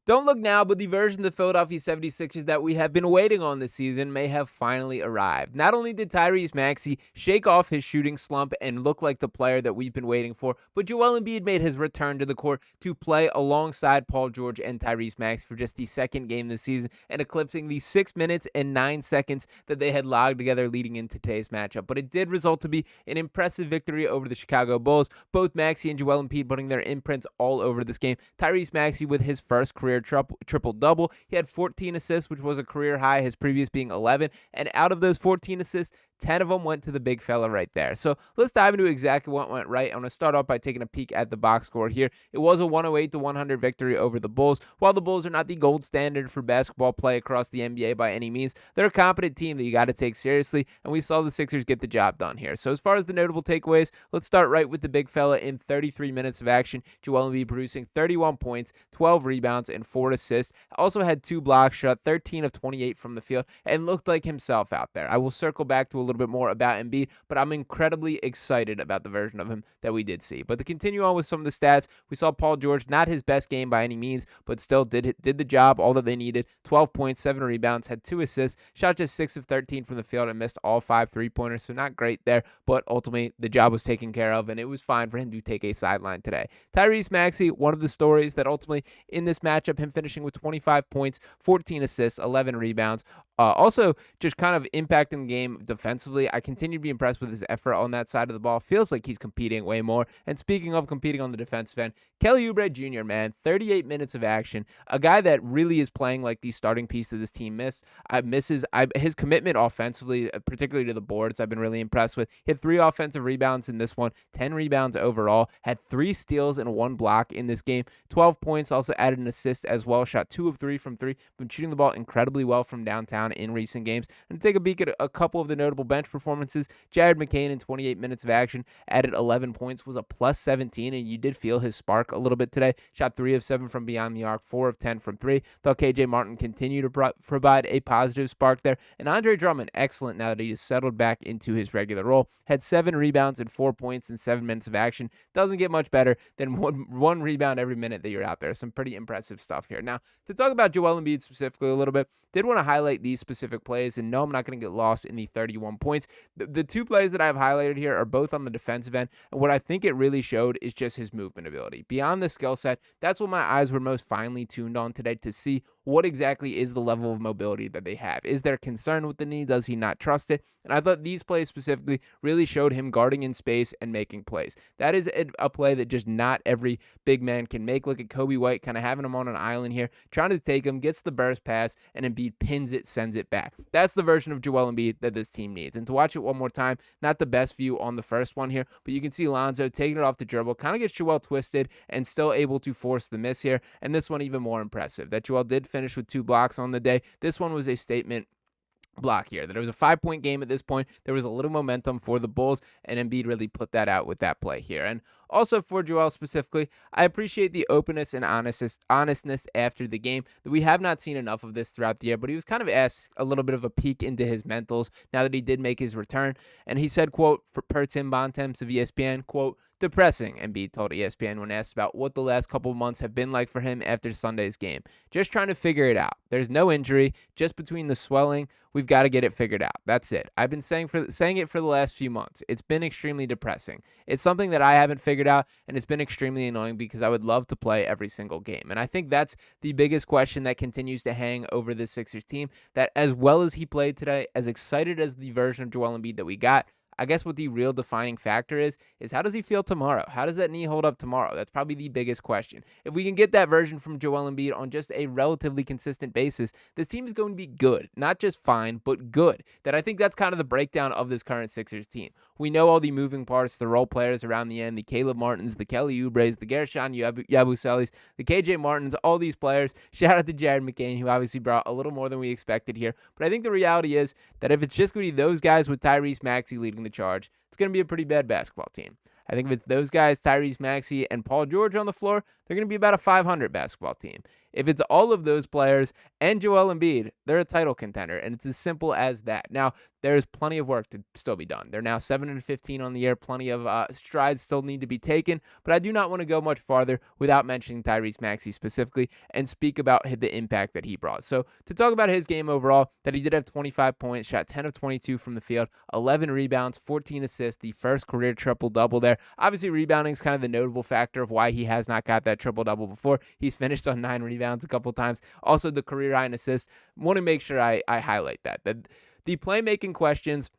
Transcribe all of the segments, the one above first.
Don't look now, but the version of the Philadelphia 76ers that we have been waiting on this season may have finally arrived. Not only did Tyrese Maxey shake off his shooting slump and look like the player that we've been waiting for, but Joel Embiid made his return to the court to play alongside Paul George and Tyrese Maxey for just the second game this season and eclipsing the 6 minutes and 9 seconds that they had logged together leading into today's matchup. But it did result to be an impressive victory over the Chicago Bulls. Both Maxey and Joel Embiid putting their imprints all over this game. Tyrese Maxey with his first career triple-double. He had 14 assists, which was a career high, his previous being 11. And out of those 14 assists, 10 of them went to the big fella right there. So let's dive into exactly what went right. I'm going to start off by taking a peek at the box score here. It was a 108-100 victory over the Bulls. While the Bulls are not the gold standard for basketball play across the NBA by any means, they're a competent team that you got to take seriously, and we saw the Sixers get the job done here. So as far as the notable takeaways, let's start right with the big fella in 33 minutes of action. Joel Embiid producing 31 points, 12 rebounds, and 4 assists. Also had 2 blocks, shot 13 of 28 from the field, and looked like himself out there. I will circle back to a little bit more about Embiid, but I'm incredibly excited about the version of him that we did see. But to continue on with some of the stats, we saw Paul George, not his best game by any means, but still did the job, all that they needed. 12 points, 7 rebounds, had 2 assists, shot just 6 of 13 from the field, and missed all 5 3-pointers, so not great there, but ultimately the job was taken care of, and it was fine for him to take a sideline today. Tyrese Maxey, one of the stories that ultimately in this matchup, him finishing with 25 points, 14 assists, 11 rebounds. Also, just kind of impacting the game defensively. I continue to be impressed with his effort on that side of the ball. Feels like he's competing way more. And speaking of competing on the defensive end, Kelly Oubre Jr., man, 38 minutes of action. A guy that really is playing like the starting piece that this team misses. His commitment offensively, particularly to the boards, I've been really impressed with. Hit 3 offensive rebounds in this one, 10 rebounds overall. Had 3 steals and 1 block in this game. 12 points, also added an assist as well. Shot 2 of 3 from 3. Been shooting the ball incredibly well from downtown in recent games. And to take a peek at a couple of the notable bench performances, Jared McCain in 28 minutes of action added 11 points, was a plus 17, and you did feel his spark a little bit today. Shot 3 of 7 from beyond the arc, 4 of 10 from 3. Thought KJ Martin continued to provide a positive spark there. And Andre Drummond, excellent now that he has settled back into his regular role. Had 7 rebounds and 4 points in 7 minutes of action. Doesn't get much better than one rebound every minute that you're out there. Some pretty impressive stuff here. Now, to talk about Joel Embiid specifically a little bit, did want to highlight these specific plays, and no, I'm not going to get lost in the 31 points. The 2 plays that I've highlighted here are both on the defensive end, and what I think it really showed is just his movement ability. Beyond the skill set, that's what my eyes were most finely tuned on today, to see what exactly is the level of mobility that they have. Is there concern with the knee? Does he not trust it? And I thought these plays specifically really showed him guarding in space and making plays. That is a play that just not every big man can make. Look at Kobe White kind of having him on an island here, trying to take him, gets the burst pass, and Embiid pins it, sends it back. That's the version of Joel Embiid that this team needs. And to watch it one more time, not the best view on the first one here, but you can see Lonzo taking it off the dribble, kind of gets Joel twisted and still able to force the miss here. And this one even more impressive, that Joel did finish with 2 blocks on the day. This one was a statement block here, that it was a 5-point game at this point. There was a little momentum for the Bulls, and Embiid really put that out with that play here. And also for Joel specifically, I appreciate the openness and honestness after the game. We have not seen enough of this throughout the year, but he was kind of asked a little bit of a peek into his mentals now that he did make his return. And he said, quote, per Tim Bontemps of ESPN, quote, "Depressing," Embiid told ESPN when asked about what the last couple of months have been like for him after Sunday's game. "Just trying to figure it out. There's no injury, just between the swelling. We've got to get it figured out. That's it. I've been saying it for the last few months. It's been extremely depressing. It's something that I haven't figured out, and it's been extremely annoying because I would love to play every single game." And I think that's the biggest question that continues to hang over this Sixers team, that as well as he played today, as excited as the version of Joel Embiid that we got, I guess what the real defining factor is how does he feel tomorrow? How does that knee hold up tomorrow? That's probably the biggest question. If we can get that version from Joel Embiid on just a relatively consistent basis, this team is going to be good. Not just fine, but good. That I think that's kind of the breakdown of this current Sixers team. We know all the moving parts, the role players around the end, the Caleb Martins, the Kelly Oubres, the Gershon Yabuselis, the KJ Martins, all these players. Shout out to Jared McCain, who obviously brought a little more than we expected here. But I think the reality is that if it's just going to be those guys with Tyrese Maxey leading the charge, it's going to be a pretty bad basketball team. I think if it's those guys, Tyrese Maxey and Paul George on the floor, they're going to be about a 500 basketball team. If it's all of those players and Joel Embiid, they're a title contender, and it's as simple as that. Now, there's plenty of work to still be done. They're now 7-15 on the year. Plenty of strides still need to be taken, but I do not want to go much farther without mentioning Tyrese Maxey specifically and speak about the impact that he brought. So to talk about his game overall, that he did have 25 points, shot 10 of 22 from the field, 11 rebounds, 14 assists, the first career triple-double there. Obviously, rebounding is kind of the notable factor of why he has not got that triple-double before. He's finished on 9 rebounds a couple times. Also, the career high in assists. Want to make sure I highlight that the playmaking questions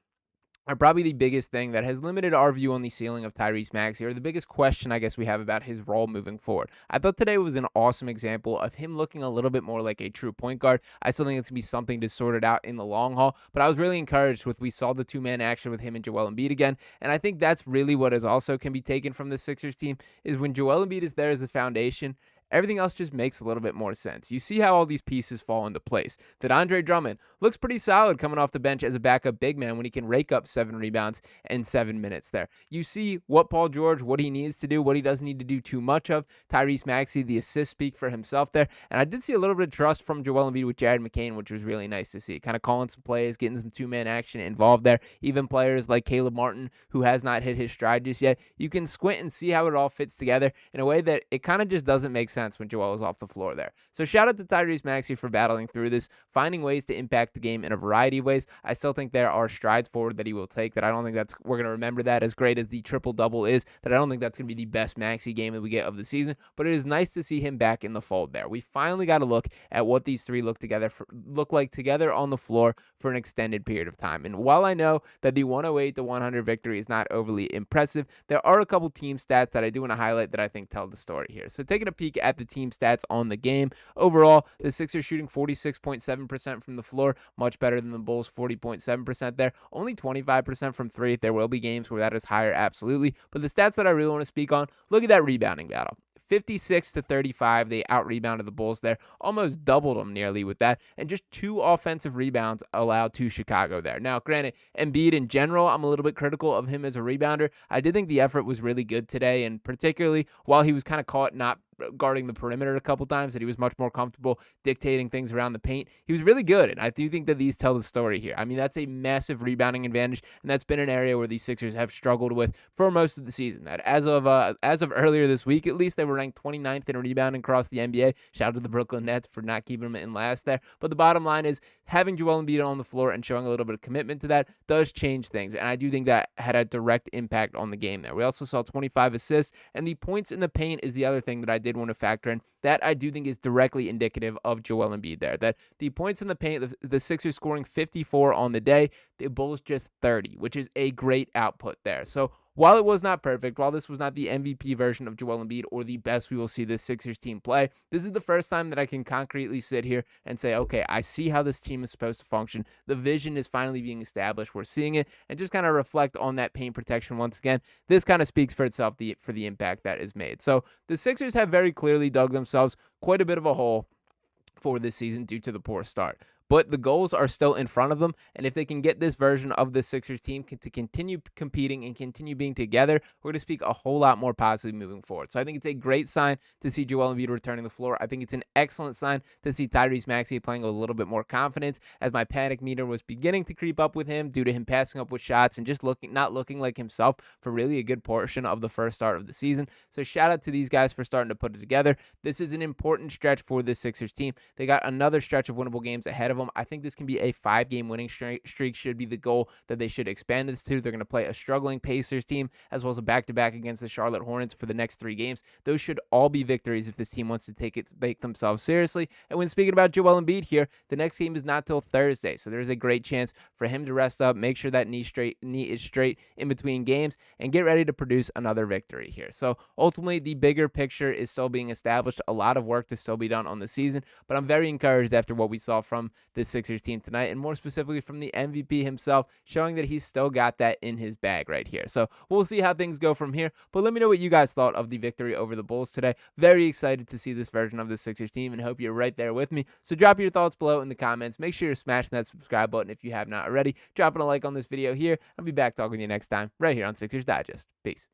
are probably the biggest thing that has limited our view on the ceiling of Tyrese Maxey, or the biggest question I guess we have about his role moving forward. I thought today was an awesome example of him looking a little bit more like a true point guard. I still think it's going to be something to sort it out in the long haul, but I was really encouraged with we saw the two-man action with him and Joel Embiid again, and I think that's really what is also can be taken from the Sixers team is when Joel Embiid is there as the foundation, everything else just makes a little bit more sense. You see how all these pieces fall into place. That Andre Drummond looks pretty solid coming off the bench as a backup big man when he can rake up 7 rebounds in 7 minutes there. You see what Paul George, what he needs to do, what he doesn't need to do too much of. Tyrese Maxey, the assists speak for himself there. And I did see a little bit of trust from Joel Embiid with Jared McCain, which was really nice to see. Kind of calling some plays, getting some two-man action involved there. Even players like Caleb Martin, who has not hit his stride just yet. You can squint and see how it all fits together in a way that it kind of just doesn't make sense when Joel is off the floor there. So shout out to Tyrese Maxey for battling through this, finding ways to impact the game in a variety of ways. I still think there are strides forward that he will take that I don't think we're going to remember that as great as the triple-double is, that I don't think that's going to be the best Maxey game that we get of the season, but it is nice to see him back in the fold there. We finally got to look at what these three look like together on the floor for an extended period of time. And while I know that the 108-100 victory is not overly impressive, there are a couple team stats that I do want to highlight that I think tell the story here. So taking a peek at the team stats on the game. Overall, the Sixers shooting 46.7% from the floor, much better than the Bulls' 40.7% there. Only 25% from three. There will be games where that is higher, absolutely. But the stats that I really want to speak on, look at that rebounding battle. 56-35, they out-rebounded the Bulls there. Almost doubled them nearly with that. And just 2 offensive rebounds allowed to Chicago there. Now, granted, Embiid in general, I'm a little bit critical of him as a rebounder. I did think the effort was really good today, and particularly while he was kind of caught not guarding the perimeter a couple times, that he was much more comfortable dictating things around the paint. He was really good, and I do think that these tell the story here. I mean, that's a massive rebounding advantage, and that's been an area where these Sixers have struggled with for most of the season. That as of earlier this week, at least, they were ranked 29th in rebounding across the NBA. Shout out to the Brooklyn Nets for not keeping them in last there. But the bottom line is having Joel Embiid on the floor and showing a little bit of commitment to that does change things, and I do think that had a direct impact on the game there. We also saw 25 assists, and the points in the paint is the other thing that I did want to factor in. That I do think is directly indicative of Joel Embiid there. That the points in the paint, the Sixers scoring 54 on the day, the Bulls just 30, which is a great output there. So while it was not perfect, while this was not the MVP version of Joel Embiid or the best we will see this Sixers team play, this is the first time that I can concretely sit here and say, okay, I see how this team is supposed to function. The vision is finally being established. We're seeing it, and just kind of reflect on that paint protection once again. This kind of speaks for itself for the impact that is made. So the Sixers have very clearly dug themselves quite a bit of a hole for this season due to the poor start. But the goals are still in front of them, and if they can get this version of the Sixers team to continue competing and continue being together, we're going to speak a whole lot more positively moving forward. So I think it's a great sign to see Joel Embiid returning the floor. I think it's an excellent sign to see Tyrese Maxey playing with a little bit more confidence, as my panic meter was beginning to creep up with him due to him passing up with shots and just not looking like himself for really a good portion of the first start of the season. So shout out to these guys for starting to put it together. This is an important stretch for this Sixers team. They got another stretch of winnable games ahead of them. I think this can be a 5-game winning streak should be the goal that they should expand this to. They're going to play a struggling Pacers team as well as a back-to-back against the Charlotte Hornets for the next 3 games. Those should all be victories if this team wants to take themselves seriously. And when speaking about Joel Embiid here, the next game is not till Thursday, so there's a great chance for him to rest up, make sure that knee is straight in between games, and get ready to produce another victory here. So ultimately, the bigger picture is still being established. A lot of work to still be done on the season, but I'm very encouraged after what we saw from this Sixers team tonight, and more specifically from the MVP himself, showing that he's still got that in his bag right here. So we'll see how things go from here, but let me know what you guys thought of the victory over the Bulls today. Very excited to see this version of the Sixers team, and hope you're right there with me. So drop your thoughts below in the comments. Make sure you're smashing that subscribe button if you have not already. Dropping a like on this video here. I'll be back talking to you next time right here on Sixers Digest. Peace.